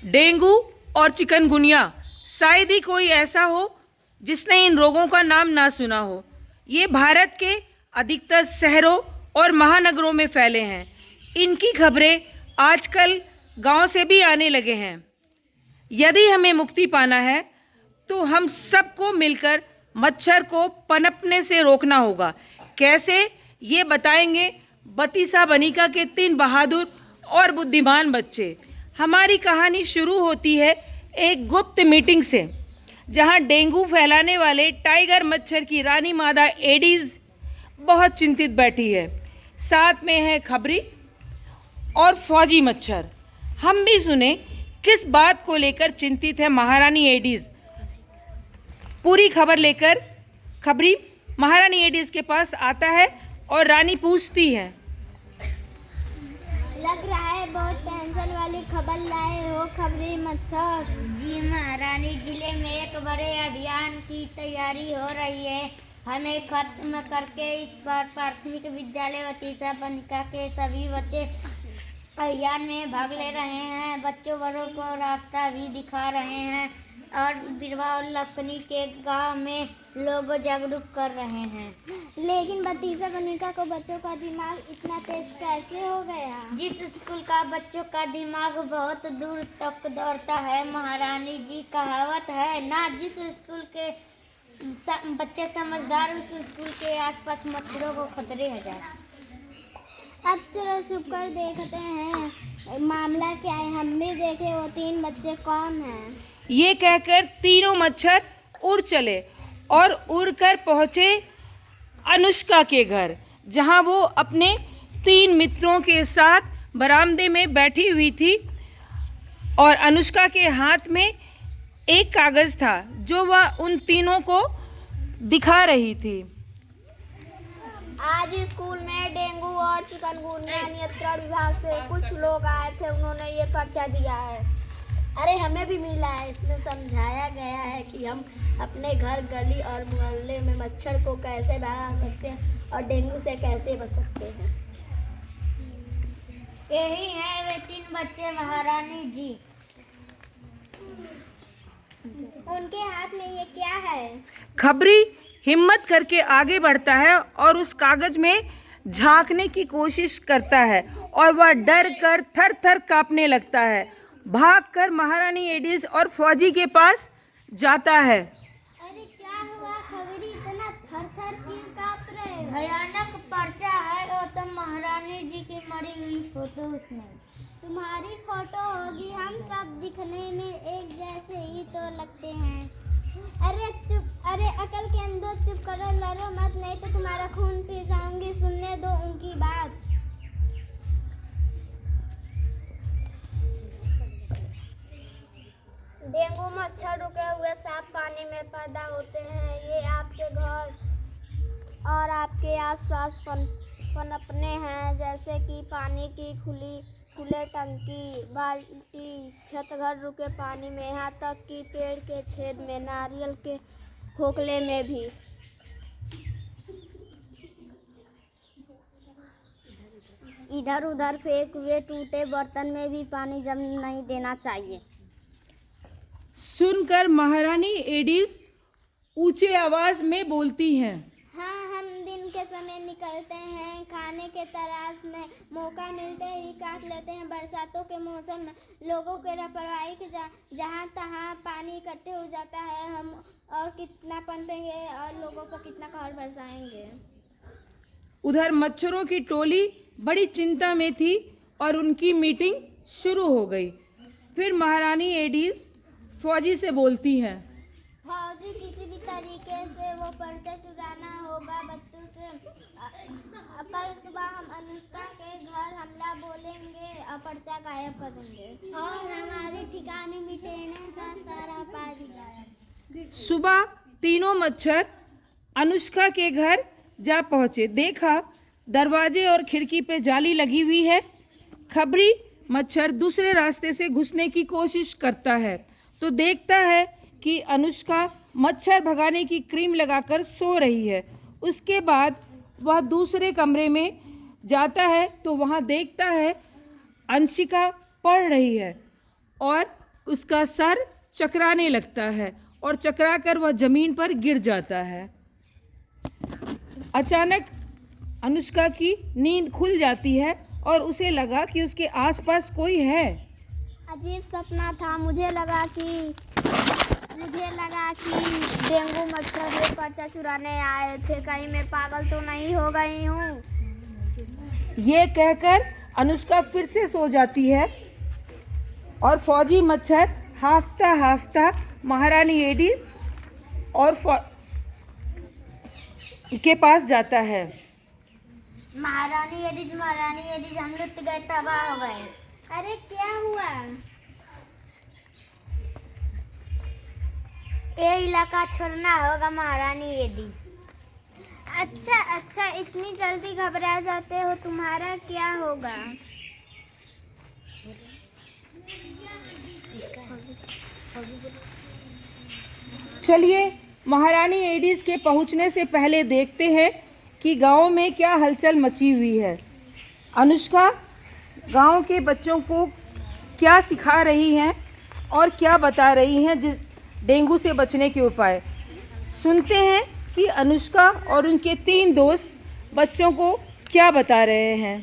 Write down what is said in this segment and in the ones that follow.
Dengue और chikungunya, शायद ही कोई ऐसा हो जिसने इन रोगों का नाम ना सुना हो। ये भारत के अधिकतर शहरों और महानगरों में फैले हैं। इनकी खबरें आजकल गांव से भी आने लगे हैं। यदि हमें मुक्ति पाना है तो हम सबको मिलकर मच्छर को पनपने से रोकना होगा। कैसे, ये बताएंगे बतीसा बनिका के 3 बहादुर और बुद्धिमान बच्चे। हमारी कहानी शुरू होती है एक गुप्त मीटिंग से, जहां डेंगू फैलाने वाले टाइगर मच्छर की रानी मादा एडीज बहुत चिंतित बैठी है। साथ में है खबरी और फौजी मच्छर। हम भी सुने किस बात को लेकर चिंतित है महारानी एडीज। पूरी खबर लेकर खबरी महारानी एडीज के पास आता है और रानी पूछती है, लग रहा है बहुत टेंशन वाली खबर लाए हो खबरी मच्छर। जी महारानी, जिले में एक बड़े अभियान की तैयारी हो रही है। हमें खत्म करके इस बार प्राथमिक विद्यालय बतीसा बनिका के सभी बच्चे अभियान में भाग ले रहे हैं। बच्चों बड़ों को रास्ता भी दिखा रहे हैं और बिरवा और लखनी के गांव में लोग जागरूक कर रहे हैं। लेकिन बतीसा बनिका को बच्चों का दिमाग इतना तेज कैसे हो गया? जिस स्कूल का बच्चों का दिमाग बहुत दूर तक दौड़ता है महारानी जी, कहावत है ना, जिस स्कूल के बच्चे समझदार उस स्कूल के आसपास मच्छरों को खतरे हो जाए। अब चलो छुप कर देखते हैं मामला क्या है। हम भी देखे वो 3 बच्चे कौन हैं। ये कहकर तीनों मच्छर उड़ चले और उड़कर पहुंचे अनुष्का के घर, जहां वो अपने 3 मित्रों के साथ बरामदे में बैठी हुई थी और अनुष्का के हाथ में एक कागज था जो वह उन तीनों को दिखा रही थी। आज स्कूल में डेंगू और चिकनगुनिया नियंत्रण विभाग से कुछ लोग आए थे, उन्होंने ये पर्चा दिया है। अरे हमें भी मिला है। इसमें समझाया गया है कि हम अपने घर, गली और मोहल्ले में मच्छर को कैसे भगा सकते हैं और डेंगू से कैसे बच सकते हैं। यही है वे 3 बच्चे महारानी जी। उनके हाथ में ये क्या है? खबरी हिम्मत करके आगे बढ़ता है और उस कागज में झांकने की कोशिश करता है और वह डर कर थर थर कांपने लगता है। भागकर महारानी एडीज और फौजी के पास जाता है। अरे क्या हुआ खबरी, इतना थर थर क्यों कांप रहे हो? भयानक पर्चा है वो तो महारानी जी की मरी हुई फोटो उसमें। तुम्हारी फोटो होगी, हम सब दिखने में एक जैसे ही तो लगते हैं। अरे चुप, अरे अकल के अंदर चुप करो, लड़ो मत, नहीं तो तुम्हारा खून पी जाऊंगी। सुनने दो उनकी बात। डेंगू मच्छर रुके हुए साफ पानी में पैदा होते हैं। ये आपके घर और आपके आसपास पनपने हैं, जैसे कि पानी की खुले टंकी, बाल्टी, छत, घर रुके पानी में, यहाँ तक कि पेड़ के छेद में, नारियल के खोखले में भी। इधर उधर फेंक हुए टूटे बर्तन में भी पानी जमने नहीं देना चाहिए। सुनकर महारानी एडीज ऊंचे आवाज में बोलती हैं, हाँ, हम दिन के समय निकलते हैं, खाने के तलाश में मौका मिलते ही काट लेते हैं। बरसातों के मौसम में लोगों के लापरवाही के जहाँ तहाँ पानी इकट्ठे हो जाता है। हम और कितना पनपेंगे और लोगों पर कितना कहर बरसाएंगे। उधर मच्छरों की टोली बड़ी चिंता में थी और उनकी मीटिंग शुरू हो गई। फिर महारानी एडीज फौजी से बोलती हैं, फौजी, किसी भी तरीके से वो पर्चा चुराना होगा बच्चों से। कल सुबह हम अनुष्का के घर हमला बोलेंगे और पर्चा गायब कर देंगे और हमारे ठिकाने मिटाने का सारा उपाय दिखाया। सुबह तीनों मच्छर अनुष्का के घर जा पहुंचे। देखा दरवाजे और खिड़की पे जाली लगी हुई है। खबरी मच्छर दूसरे रास्ते से घुसने की कोशिश करता है तो देखता है कि अनुष्का मच्छर भगाने की क्रीम लगाकर सो रही है। उसके बाद वह दूसरे कमरे में जाता है तो वहाँ देखता है अंशिका पढ़ रही है और उसका सर चकराने लगता है और चकराकर वह ज़मीन पर गिर जाता है। अचानक अनुष्का की नींद खुल जाती है और उसे लगा कि उसके आसपास कोई है। अजीब सपना था। मुझे लगा कि डेंगू मच्छर ये पर्चा चुराने आए थे। कहीं मैं पागल तो नहीं हो गई हूँ। ये कहकर अनुष्का फिर से सो जाती है और फौजी मच्छर हाफता हाफता महारानी एडिस और के पास जाता है। महारानी एडिस हम लुट गए, तबाह हो गए। अरे क्या हुआ? ये इलाका छोड़ना होगा महारानी एडिस। अच्छा, इतनी जल्दी घबरा जाते हो, तुम्हारा क्या होगा? चलिए महारानी एडिस के पहुंचने से पहले देखते हैं कि गांव में क्या हलचल मची हुई है। अनुष्का गांव के बच्चों को क्या सिखा रही हैं और क्या बता रही हैं डेंगू से बचने के उपाय। सुनते हैं कि अनुष्का और उनके 3 दोस्त बच्चों को क्या बता रहे हैं।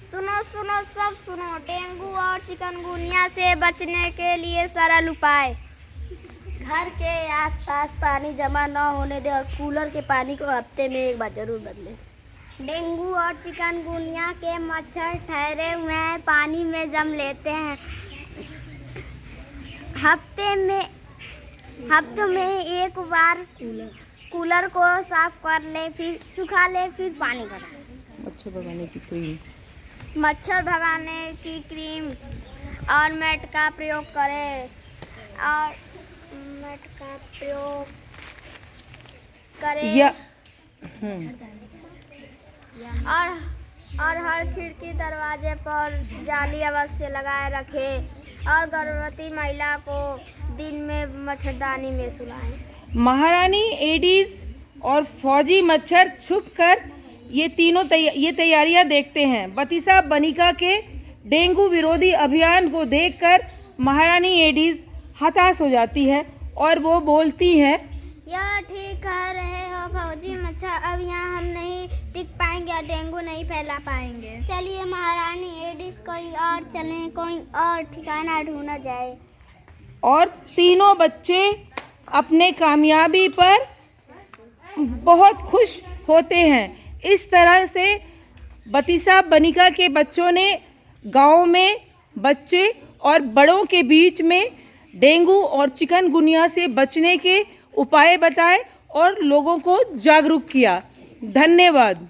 सुनो सब सुनो। डेंगू और चिकनगुनिया से बचने के लिए सरल उपाय। घर के आसपास पानी जमा न होने दें और कूलर के पानी को हफ्ते में एक बार जरूर बदलें। डेंगू और चिकनगुनिया के मच्छर ठहरे हुए पानी में जम लेते हैं। हफ्ते में एक बार कूलर को साफ कर ले, फिर सुखा ले, फिर पानी भरें। मच्छर भगाने की क्रीम और मैट का प्रयोग करें और हर खिड़की दरवाजे पर जाली अवश्य लगाए रखें और गर्भवती महिला को दिन में मच्छरदानी में सुलाएं। महारानी एडिस और फौजी मच्छर छुपकर ये तीनों तैयारियां देखते हैं। बतीसा बनिका के डेंगू विरोधी अभियान को देखकर महारानी एडिस हताश हो जाती है और वो बोलती है, यह ठीक कह रहे हो फौजी मच्छर, अब यहाँ हम नहीं टिक पाएंगे और डेंगू नहीं फैला पाएंगे। चलिए महारानी एडिस, कोई और चलें, कोई और ठिकाना ढूंढा जाए। और तीनों बच्चे अपने कामयाबी पर बहुत खुश होते हैं। इस तरह से बतीसा बनिका के बच्चों ने गांव में बच्चे और बड़ों के बीच में डेंगू और चिकनगुनिया से बचने के उपाय बताए और लोगों को जागरूक किया। धन्यवाद।